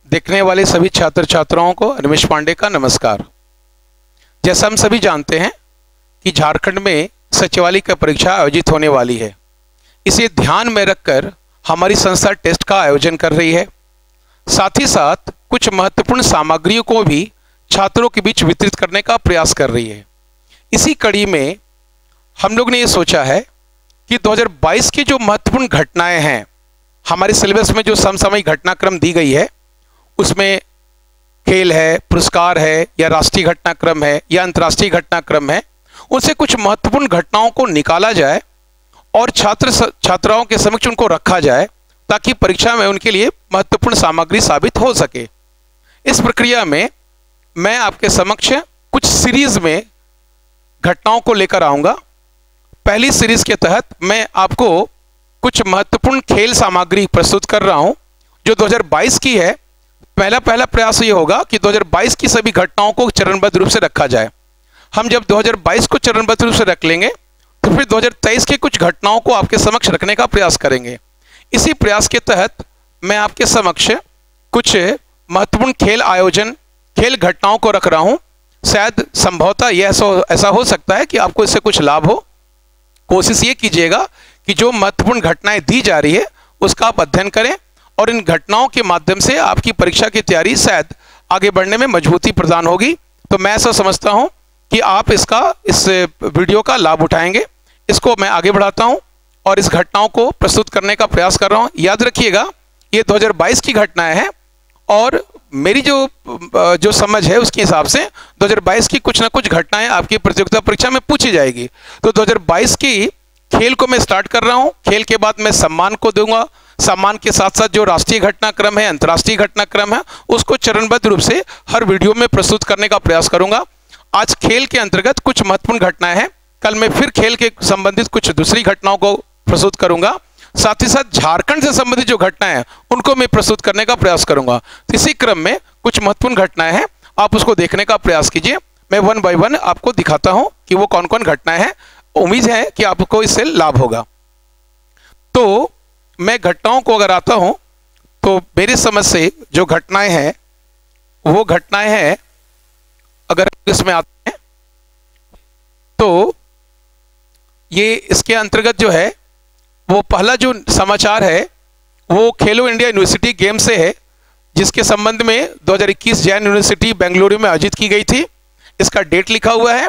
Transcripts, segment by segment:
देखने वाले सभी छात्र छात्राओं को रमेश पांडे का नमस्कार। जैसा हम सभी जानते हैं कि झारखंड में सचिवालय की परीक्षा आयोजित होने वाली है। इसे ध्यान में रखकर हमारी संस्था टेस्ट का आयोजन कर रही है। साथ ही साथ कुछ महत्वपूर्ण सामग्रियों को भी छात्रों के बीच वितरित करने का प्रयास कर रही है। इसी कड़ी में हम लोग ने ये सोचा है कि 2022 की जो महत्वपूर्ण घटनाएं हैं, हमारे सिलेबस में जो समसामयिक घटनाक्रम दी गई है, उसमें खेल है, पुरस्कार है, या राष्ट्रीय घटनाक्रम है, या अंतर्राष्ट्रीय घटनाक्रम है, उनसे कुछ महत्वपूर्ण घटनाओं को निकाला जाए और छात्राओं के समक्ष उनको रखा जाए ताकि परीक्षा में उनके लिए महत्वपूर्ण सामग्री साबित हो सके। इस प्रक्रिया में मैं आपके समक्ष कुछ सीरीज में घटनाओं को लेकर आऊँगा। पहली सीरीज के तहत मैं आपको कुछ महत्वपूर्ण खेल सामग्री प्रस्तुत कर रहा हूं जो 2022 की है। पहला प्रयास ये होगा कि 2022 की सभी घटनाओं को चरणबद्ध रूप से रखा जाए। हम जब 2022 को चरणबद्ध रूप से रख लेंगे तो फिर 2023 के कुछ घटनाओं को आपके समक्ष रखने का प्रयास करेंगे। इसी प्रयास के तहत मैं आपके समक्ष कुछ महत्वपूर्ण खेल घटनाओं को रख रहा हूं। शायद संभवतः यह ऐसा हो सकता है कि आपको इससे कुछ लाभ हो। कोशिश ये कीजिएगा कि जो महत्वपूर्ण घटनाएं दी जा रही है उसका आप अध्ययन करें और इन घटनाओं के माध्यम से आपकी परीक्षा की तैयारी शायद आगे बढ़ने में मजबूती प्रदान होगी। तो मैं ऐसा समझता हूं कि आप इस वीडियो का लाभ उठाएंगे। इसको मैं आगे बढ़ाता हूं और इस घटनाओं को प्रस्तुत करने का प्रयास कर रहा हूं। याद रखिएगा, ये 2022 की घटनाएं हैं और मेरी जो समझ है उसके हिसाब से 2022 की कुछ ना कुछ घटनाएं आपकी प्रतियोगिता परीक्षा में पूछी जाएगी। तो 2022 की खेल को मैं स्टार्ट कर रहा हूं। खेल के बाद मैं सम्मान को दूंगा। सम्मान के साथ साथ जो राष्ट्रीय घटनाक्रम है, अंतर्राष्ट्रीय घटनाक्रम है, उसको चरणबद्ध रूप से हर वीडियो में प्रस्तुत करने का प्रयास करूंगा। आज खेल के अंतर्गत कुछ महत्वपूर्ण घटनाएं हैं। कल मैं फिर खेल के संबंधित कुछ दूसरी घटनाओं को प्रस्तुत करूंगा। साथ ही साथ झारखंड से संबंधित जो घटनाएं हैं उनको मैं प्रस्तुत करने का प्रयास करूंगा। इसी क्रम में कुछ महत्वपूर्ण घटनाएं हैं, आप उसको देखने का प्रयास कीजिए। मैं 1 बाय 1 आपको दिखाता हूं कि वो कौन कौन घटनाएं हैं। उम्मीद है कि आपको इससे लाभ होगा। तो मैं घटनाओं को अगर आता हूं तो मेरी समझ से जो घटनाएं हैं वो घटनाएं हैं, अगर इसमें आते हैं तो ये इसके अंतर्गत जो है वो पहला जो समाचार है वो खेलो इंडिया यूनिवर्सिटी गेम से है, जिसके संबंध में 2021 जैन यूनिवर्सिटी बेंगलुरु में आयोजित की गई थी। इसका डेट लिखा हुआ है।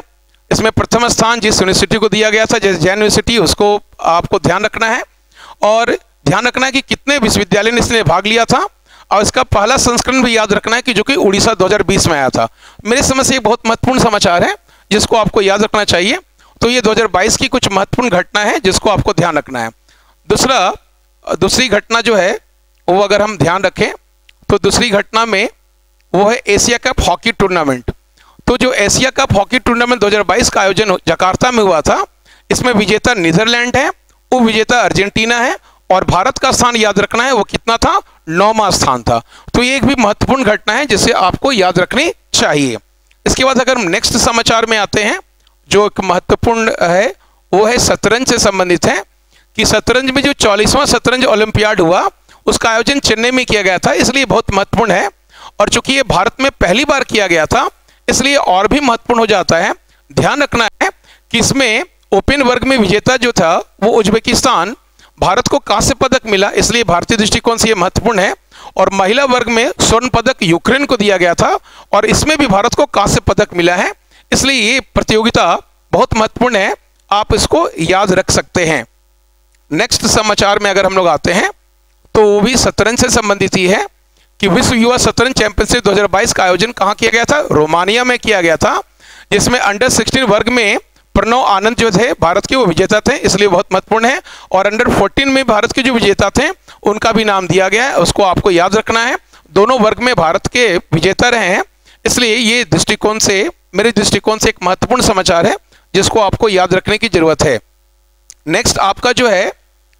इसमें प्रथम स्थान जिस यूनिवर्सिटी को दिया गया था, जैसे जैन यूनिवर्सिटी, उसको आपको ध्यान रखना है और ध्यान रखना है कि कितने विश्वविद्यालय ने इसमें भाग लिया था और इसका पहला संस्करण भी याद रखना है कि जो कि उड़ीसा 2020 में आया था। मेरे समझ से एक बहुत महत्वपूर्ण समाचार है जिसको आपको याद रखना चाहिए। तो ये 2022 की कुछ महत्वपूर्ण घटना है जिसको आपको ध्यान रखना है। दूसरी घटना जो है वो अगर हम ध्यान रखें तो दूसरी घटना में वो है एशिया कप हॉकी टूर्नामेंट। तो जो एशिया कप हॉकी टूर्नामेंट 2022 का आयोजन जकार्ता में हुआ था, इसमें विजेता नीदरलैंड है, उप विजेता अर्जेंटीना है और भारत का स्थान याद रखना है वो कितना था, 9वां स्थान था। तो ये एक भी महत्वपूर्ण घटना है जिसे आपको याद रखनी चाहिए। इसके बाद अगर हम नेक्स्ट समाचार में आते हैं, जो एक महत्वपूर्ण है वो है शतरंज से संबंधित है कि शतरंज में जो 44वां शतरंज ओलंपियाड हुआ उसका आयोजन चेन्नई में किया गया था, इसलिए बहुत महत्वपूर्ण है। और चूंकि ये भारत में पहली बार किया गया था इसलिए और भी महत्वपूर्ण हो जाता है। ध्यान रखना है कि इसमें ओपन वर्ग में विजेता जो था वो उज्बेकिस्तान, भारत को कांस्य पदक मिला, इसलिए भारतीय दृष्टिकोण से ये महत्वपूर्ण है। और महिला वर्ग में स्वर्ण पदक यूक्रेन को दिया गया था और इसमें भी भारत को कांस्य पदक मिला है, इसलिए ये प्रतियोगिता बहुत महत्वपूर्ण है, आप इसको याद रख सकते हैं। नेक्स्ट समाचार में अगर हम लोग आते हैं तो वो भी शतरंज से संबंधित ही है कि विश्व युवा शतरंज चैंपियनशिप 2022 का आयोजन कहाँ किया गया था, रोमानिया में किया गया था, जिसमें अंडर 16 वर्ग में प्रणव आनंद जो थे भारत के वो विजेता थे, इसलिए बहुत महत्वपूर्ण है। और अंडर 14 में भारत के जो विजेता थे उनका भी नाम दिया गया है, उसको आपको याद रखना है। दोनों वर्ग में भारत के विजेता रहे हैं, इसलिए ये दृष्टिकोण से, मेरे दृष्टिकोण से एक महत्वपूर्ण समाचार है जिसको आपको याद रखने की जरूरत है। नेक्स्ट आपका जो है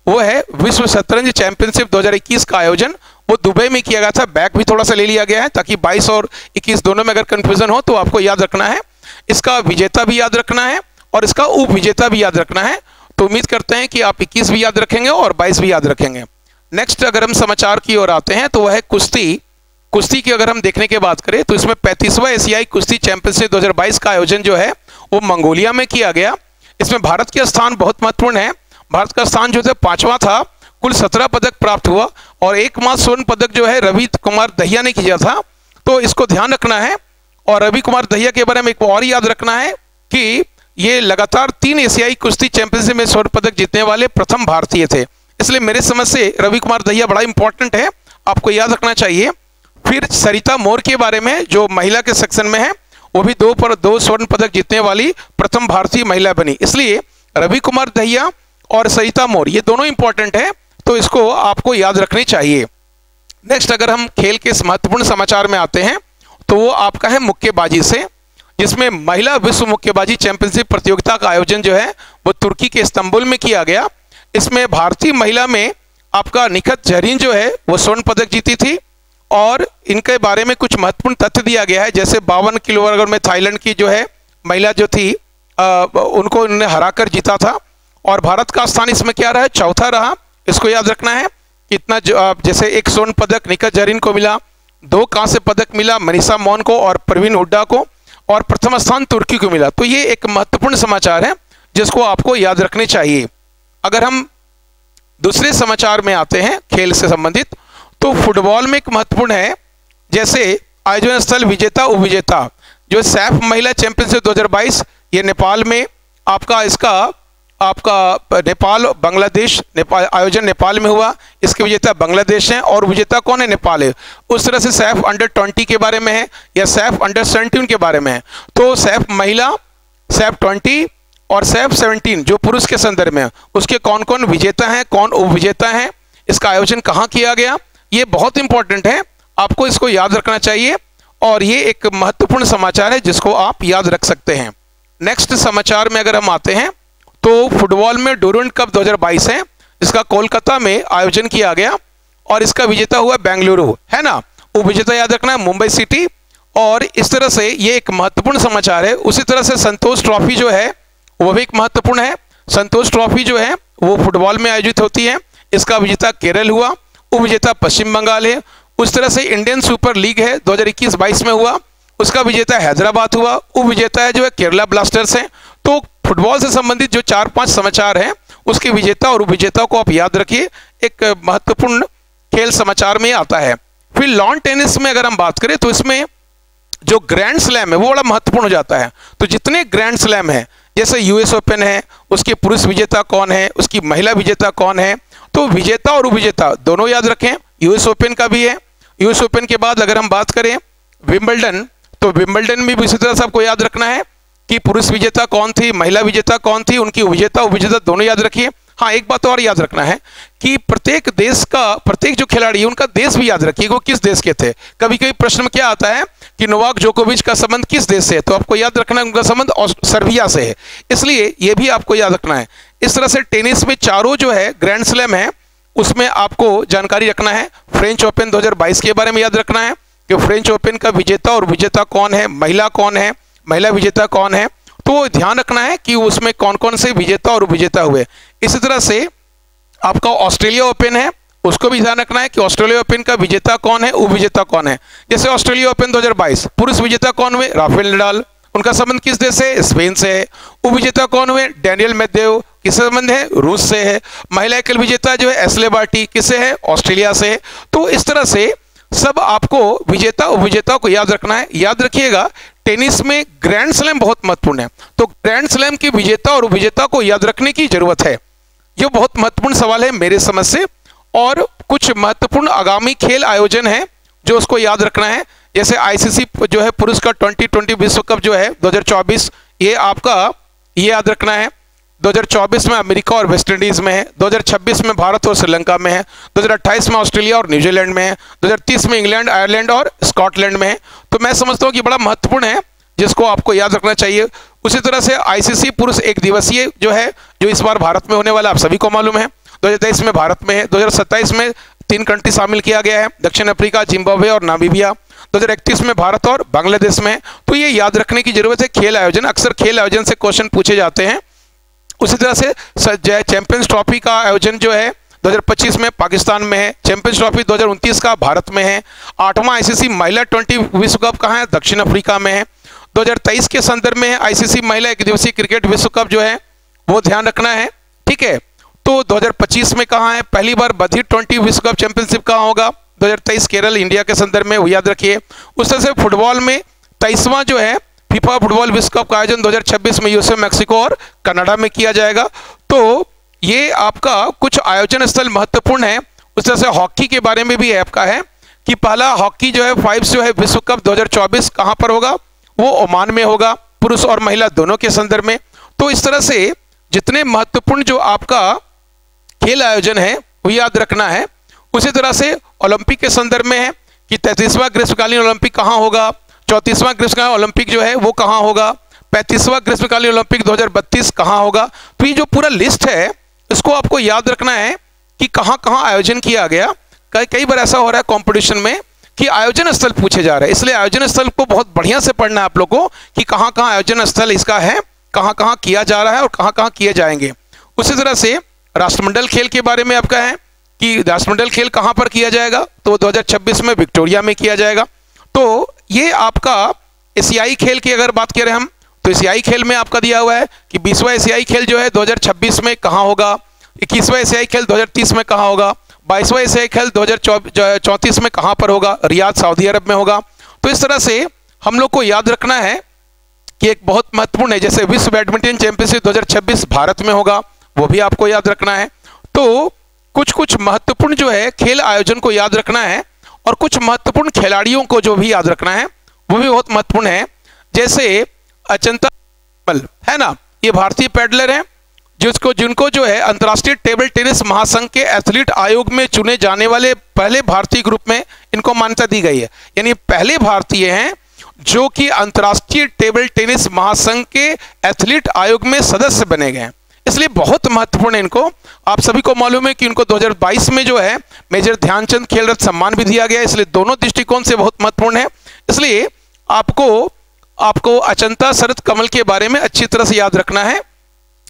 वो है विश्व शतरंज चैंपियनशिप 2021 का आयोजन वो दुबई में किया गया था। बैक भी थोड़ा सा ले लिया गया है ताकि 22 और 21 दोनों में अगर कंफ्यूजन हो तो आपको याद रखना है। इसका विजेता भी याद रखना है और इसका उप विजेता भी याद रखना है। तो उम्मीद करते हैं कि आप 21 भी याद रखेंगे और 22 भी याद रखेंगे। नेक्स्ट अगर हम समाचार की ओर आते हैं तो वह है कुश्ती कुश्ती की अगर हम देखने की बात करें तो इसमें 35वां एशियाई कुश्ती चैंपियनशिप 2022 का आयोजन जो है वो मंगोलिया में किया गया। इसमें भारत का स्थान बहुत महत्वपूर्ण है। भारत का स्थान जो है 5वां था। कुल 17 पदक प्राप्त हुआ और एकमात्र स्वर्ण पदक जो है रवि कुमार दहिया ने किया था। तो इसको ध्यान रखना है। और रवि कुमार दहिया के बारे में एक और याद रखना है कि ये लगातार 3 एशियाई कुश्ती चैंपियनशिप में स्वर्ण पदक जीतने वाले प्रथम भारतीय थे। इसलिए मेरे समझ से रवि कुमार दहिया बड़ा इंपॉर्टेंट है, आपको याद रखना चाहिए। फिर सरिता मोर के बारे में जो महिला के सेक्शन में है, वो भी 2 स्वर्ण पदक जीतने वाली प्रथम भारतीय महिला बनी। इसलिए रवि कुमार दहिया और सरिता मोर ये दोनों इंपॉर्टेंट है, तो इसको आपको याद रखनी चाहिए। नेक्स्ट अगर हम खेल के महत्वपूर्ण समाचार में आते हैं तो वो आपका है मुक्केबाजी से, जिसमें महिला विश्व मुक्केबाजी चैंपियनशिप प्रतियोगिता का आयोजन जो है वो तुर्की के इस्तांबुल में किया गया। इसमें भारतीय महिला में आपका निखत जरीन जो है वो स्वर्ण पदक जीती थी और इनके बारे में कुछ महत्वपूर्ण तथ्य दिया गया है। जैसे 52 किलोग्राम में थाईलैंड की जो है महिला जो थी उनको इन्होंने हराकर जीता था और भारत का स्थान इसमें क्या रहा, चौथा रहा। इसको याद रखना है। इतना जैसे 1 स्वर्ण पदक निखत जरीन को मिला, 2 कांस्य पदक मिला मनीषा मौन को और प्रवीण हुड्डा को, और प्रथम स्थान तुर्की को मिला। तो ये एक महत्वपूर्ण समाचार है जिसको आपको याद रखने चाहिए। अगर हम दूसरे समाचार में आते हैं खेल से संबंधित, तो फुटबॉल में एक महत्वपूर्ण है। जैसे आयोजन स्थल विजेता उपविजेता जो सैफ महिला चैंपियनशिप 2022 ये नेपाल में आपका नेपाल बांग्लादेश आयोजन नेपाल में हुआ। इसके विजेता बांग्लादेश हैं और विजेता कौन है, नेपाल है। उस तरह से सैफ अंडर-20 के बारे में है या सैफ अंडर-17 के बारे में है। तो सैफ महिला, सैफ 20 और सैफ 17 जो पुरुष के संदर्भ में है, उसके कौन कौन विजेता हैं, कौन उपविजेता हैं, इसका आयोजन कहाँ किया गया, ये बहुत इंपॉर्टेंट है, आपको इसको याद रखना चाहिए। और ये एक महत्वपूर्ण समाचार है जिसको आप याद रख सकते हैं। नेक्स्ट समाचार में अगर हम आते हैं तो फुटबॉल में डूरंड कप 2022 है। इसका कोलकाता में आयोजन किया गया और इसका विजेता हुआ बेंगलुरु, है ना। उपविजेता याद रखना है मुंबई सिटी। और इस तरह से ये एक महत्वपूर्ण समाचार है। उसी तरह से संतोष ट्रॉफी जो है वो भी एक महत्वपूर्ण है। संतोष ट्रॉफी जो है वो फुटबॉल में आयोजित होती है। इसका विजेता केरल हुआ, उपविजेता पश्चिम बंगाल है। उस तरह से इंडियन सुपर लीग है 2021-22 में हुआ, उसका विजेता हैदराबाद हुआ, उपविजेता है जो है केरला ब्लास्टर्स है। तो फुटबॉल से संबंधित जो 4-5 समाचार हैं उसके विजेता और उपविजेता को आप याद रखिए, एक महत्वपूर्ण खेल समाचार में आता है। फिर लॉन टेनिस में अगर हम बात करें तो इसमें जो ग्रैंड स्लैम है वो बड़ा महत्वपूर्ण हो जाता है। तो जितने ग्रैंड स्लैम है, जैसे यूएस ओपन है, उसके पुरुष विजेता कौन है, उसकी महिला विजेता कौन है, तो विजेता और उपविजेता दोनों याद रखें। यूएस ओपन का भी है। यूएस ओपन के बाद अगर हम बात करें विंबलडन, तो विंबलडन में भी इसी तरह से आपको याद रखना है कि पुरुष विजेता कौन थी, महिला विजेता कौन थी, उनकी विजेता उपविजेता दोनों याद रखिए। हाँ, एक बात और याद रखना है कि प्रत्येक देश का प्रत्येक जो खिलाड़ी है उनका देश भी याद रखिए, वो किस देश के थे। कभी कभी प्रश्न में क्या आता है कि नोवाक जोकोविच का संबंध किस देश से है, तो आपको याद रखना है उनका संबंध सर्बिया से है, इसलिए ये भी आपको याद रखना है। इस तरह से टेनिस में चारों जो है ग्रैंड स्लैम है उसमें आपको जानकारी रखना है। फ्रेंच ओपन 2022 के बारे में याद रखना है कि फ्रेंच ओपन का विजेता और विजेता कौन है, महिला कौन है, महिला विजेता कौन है, तो ध्यान रखना है कि उसमें कौन कौन से विजेता और उपविजेता हुए। इसी तरह से आपका ऑस्ट्रेलिया ओपन है, उसको भी ध्यान रखना है कि ऑस्ट्रेलिया ओपन का विजेता कौन है, उपविजेता कौन है। जैसे ऑस्ट्रेलिया ओपन 2022 पुरुष विजेता कौन हुए, राफेल नडाल, उनका संबंध किस देश से, स्पेन से है। उपविजेता कौन हुए, डैनियल मेदवेदेव, किससे संबंध है, रूस से है। महिला एकल विजेता जो है एस्ले बार्टी, किससे है, ऑस्ट्रेलिया से है। तो इस तरह से सब आपको विजेता उपविजेता को याद रखना है। याद रखिएगा टेनिस में ग्रैंड स्लैम बहुत महत्वपूर्ण है, तो ग्रैंड स्लैम के विजेता और उपविजेता को याद रखने की जरूरत है। ये बहुत महत्वपूर्ण सवाल है मेरे समझ से। और कुछ महत्वपूर्ण आगामी खेल आयोजन है जो उसको याद रखना है। जैसे आईसीसी जो है पुरुष का 2020 विश्व कप जो है 2024, ये आपका ये याद रखना है। 2024 में अमेरिका और वेस्ट इंडीज में है, 2026 में भारत और श्रीलंका में है, 2028 में ऑस्ट्रेलिया और न्यूजीलैंड में है, 2030 में इंग्लैंड, आयरलैंड और स्कॉटलैंड में है। तो मैं समझता हूँ कि बड़ा महत्वपूर्ण है जिसको आपको याद रखना चाहिए। उसी तरह से आईसीसी पुरुष एक दिवसीय जो है जो इस बार भारत में होने वाला आप सभी को मालूम है, 2023 में भारत में है, 2027 में 3 कंट्री शामिल किया गया है, दक्षिण अफ्रीका, जिम्बाब्वे और नामीबिया, 2031 में भारत और बांग्लादेश में। तो ये याद रखने की जरूरत है। खेल आयोजन, अक्सर खेल आयोजन से क्वेश्चन पूछे जाते हैं। उसी तरह से चैंपियंस ट्रॉफी का आयोजन जो है 2025 में पाकिस्तान में है। चैंपियंस ट्रॉफी 2029 का भारत में है। 8वां आईसीसी महिला 20 विश्व कप कहाँ है? दक्षिण अफ्रीका में है। 2023 के संदर्भ में आईसीसी महिला एक दिवसीय क्रिकेट विश्व कप जो है वो ध्यान रखना है, ठीक है। तो 2025 में कहाँ है? पहली बार बधी 20 विश्व कप चैंपियनशिप कहाँ होगा? 2023 केरल इंडिया के संदर्भ में, वो याद रखिए। उस तरह से फुटबॉल में 23वां जो है फीफा फुटबॉल विश्व कप का आयोजन 2026 में यूएसए, मैक्सिको और कनाडा में किया जाएगा। तो ये आपका कुछ आयोजन स्थल महत्वपूर्ण है। उस तरह से हॉकी के बारे में भी आपका है कि पहला हॉकी जो है 5 जो है विश्व कप 2024 कहाँ पर होगा? वो ओमान में होगा, पुरुष और महिला दोनों के संदर्भ में। तो इस तरह से जितने महत्वपूर्ण जो आपका खेल आयोजन है वो याद रखना है। उसी तरह से ओलंपिक के संदर्भ में है कि 33वां ग्रीष्मकालीन ओलंपिक कहाँ होगा, 34वां ग्रीष्मकालीन ओलंपिक जो है वो कहाँ होगा, 35वां ग्रीष्मकालीन ओलंपिक 2032 कहाँ होगा। तो ये जो पूरा लिस्ट है इसको आपको याद रखना है कि कहाँ कहाँ आयोजन किया गया। कई बार ऐसा हो रहा है कंपटीशन में कि आयोजन स्थल पूछे जा रहे हैं, इसलिए आयोजन स्थल को बहुत बढ़िया से पढ़ना है आप लोगों को कि कहाँ कहाँ आयोजन स्थल इसका है, कहाँ कहाँ किया जा रहा है और कहाँ कहाँ किए जाएंगे। उसी तरह से राष्ट्रमंडल खेल के बारे में आपका है कि राष्ट्रमंडल खेल कहाँ पर किया जाएगा, तो 2026 में विक्टोरिया में किया जाएगा। तो ये आपका एशियाई खेल की अगर बात करें हम, तो एशियाई खेल में आपका दिया हुआ है कि 20वां एशियाई खेल जो है 2026 में कहाँ होगा, 21वां एशियाई खेल 2030 में कहाँ होगा, 22वां एशियाई खेल 2034 में कहाँ पर होगा, रियाद सऊदी अरब में होगा। तो इस तरह से हम लोग को याद रखना है कि एक बहुत महत्वपूर्ण है, जैसे विश्व बैडमिंटन चैंपियनशिप 2026 भारत में होगा, वो भी आपको याद रखना है। तो कुछ कुछ महत्वपूर्ण जो है खेल आयोजन को याद रखना है और कुछ महत्वपूर्ण खिलाड़ियों को जो भी याद रखना है वो भी बहुत महत्वपूर्ण है। जैसे अचंता है ना, ये भारतीय पैडलर हैं जिनको जो है अंतर्राष्ट्रीय टेबल टेनिस महासंघ के एथलीट आयोग में चुने जाने वाले पहले भारतीय ग्रुप में इनको मान्यता दी गई है। यानी पहले भारतीय हैं जो कि अंतर्राष्ट्रीय टेबल टेनिस महासंघ के एथलीट आयोग में सदस्य बने गए हैं, इसलिए बहुत महत्वपूर्ण है इनको। आप सभी को मालूम है कि इनको 2022 में जो है मेजर ध्यानचंद खेल रत्न सम्मान भी दिया गया, इसलिए दोनों दृष्टिकोण से बहुत महत्वपूर्ण है। इसलिए आपको अचंता शरद कमल के बारे में अच्छी तरह से याद रखना है।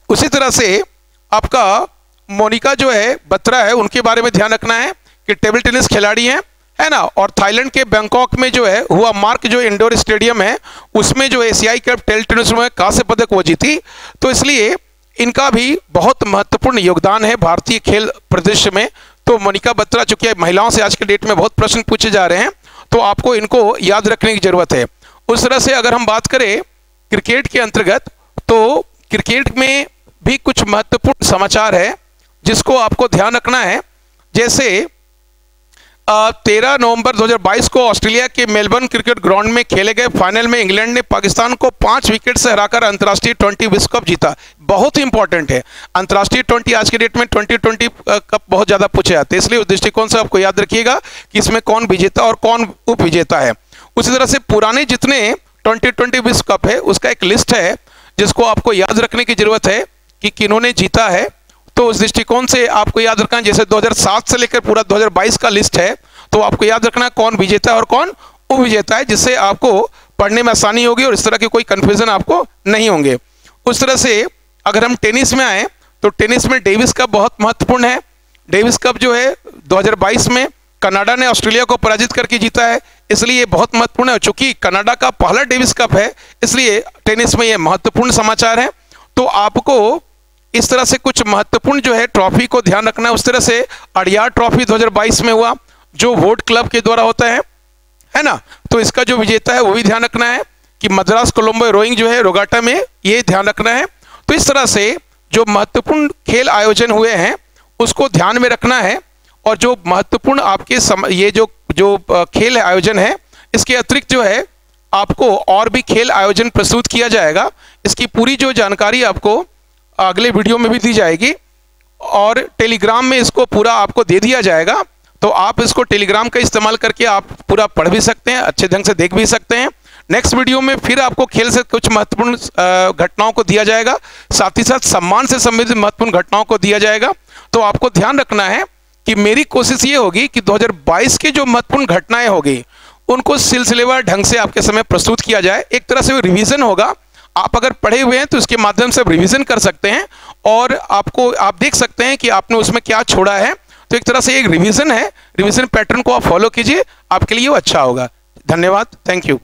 उसी तरह से आपका मोनिका जो है बत्रा है, उनके बारे में ध्यान रखना है कि टेबल टेनिस खिलाड़ी हैं, है ना। और थाईलैंड के बैंकॉक में जो है हुआ मार्क जो इंडोर स्टेडियम है उसमें जो एशियाई कप टेबल टेनिस में कांस्य पदक वो जीती। तो इसलिए इनका भी बहुत महत्वपूर्ण योगदान है भारतीय खेल परिदृश्य में। तो मोनिका बत्रा, चूंकि महिलाओं से आज के डेट में बहुत प्रश्न पूछे जा रहे हैं, तो आपको इनको याद रखने की जरूरत है। उस तरह से अगर हम बात करें क्रिकेट के अंतर्गत, तो क्रिकेट में भी कुछ महत्वपूर्ण समाचार है जिसको आपको ध्यान रखना है। जैसे 13 नवंबर 2022 को ऑस्ट्रेलिया के मेलबर्न क्रिकेट ग्राउंड में खेले गए फाइनल में इंग्लैंड ने पाकिस्तान को 5 विकेट से हराकर अंतर्राष्ट्रीय 20 विश्व कप जीता। बहुत ही इंपॉर्टेंट है अंतर्राष्ट्रीय 20। आज के डेट में 2020 कप बहुत ज़्यादा पूछे जाते हैं, इसलिए उस दृष्टिकोण से आपको याद रखिएगा कि इसमें कौन विजेता और कौन उप विजेता है। उसी तरह से पुराने जितने 2020 विश्व कप है उसका एक लिस्ट है जिसको आपको याद रखने की जरूरत है कि किन्होंने जीता है। तो उस दृष्टिकोण से आपको याद रखना, जैसे 2007 से लेकर पूरा 2022 का लिस्ट है, तो आपको याद रखना कौन विजेता है और कौन उपविजेता है, जिससे आपको पढ़ने में आसानी होगी और इस तरह के कोई कंफ्यूजन आपको नहीं होंगे। उस तरह से अगर हम टेनिस में आए तो टेनिस में डेविस कप बहुत महत्वपूर्ण है। डेविस कप जो है 2022 में कनाडा ने ऑस्ट्रेलिया को पराजित करके जीता है, इसलिए बहुत महत्वपूर्ण है। चूंकि कनाडा का पहला डेविस कप है इसलिए टेनिस में ये महत्वपूर्ण समाचार है। तो आपको इस तरह से कुछ महत्वपूर्ण जो है ट्रॉफी को ध्यान रखना है। उस तरह से अड़ियार ट्रॉफी 2022 में हुआ जो वोट क्लब के द्वारा होता है ना, तो इसका जो विजेता है वो भी ध्यान रखना है कि मद्रास कोलंबो रोइंग जो है रोगाटा में, ये ध्यान रखना है। तो इस तरह से जो महत्वपूर्ण खेल आयोजन हुए हैं उसको ध्यान में रखना है। और जो महत्वपूर्ण आपके ये जो खेल आयोजन है इसके अतिरिक्त जो है आपको और भी खेल आयोजन प्रस्तुत किया जाएगा। इसकी पूरी जो जानकारी आपको अगले वीडियो में भी दी जाएगी और टेलीग्राम में इसको पूरा आपको दे दिया जाएगा। तो आप इसको टेलीग्राम का इस्तेमाल करके आप पूरा पढ़ भी सकते हैं, अच्छे ढंग से देख भी सकते हैं। नेक्स्ट वीडियो में फिर आपको खेल से कुछ महत्वपूर्ण घटनाओं को दिया जाएगा, साथ ही साथ सम्मान से संबंधित महत्वपूर्ण घटनाओं को दिया जाएगा। तो आपको ध्यान रखना है कि मेरी कोशिश ये होगी कि 2022 की जो महत्वपूर्ण घटनाएं होगी उनको सिलसिलेवार ढंग से आपके समय प्रस्तुत किया जाए। एक तरह से वो रिवीजन होगा, आप अगर पढ़े हुए हैं तो इसके माध्यम से आप रिवीजन कर सकते हैं और आप देख सकते हैं कि आपने उसमें क्या छोड़ा है। तो एक तरह से एक रिवीजन है, रिवीजन पैटर्न को आप फॉलो कीजिए, आपके लिए वो अच्छा होगा। धन्यवाद, थैंक यू।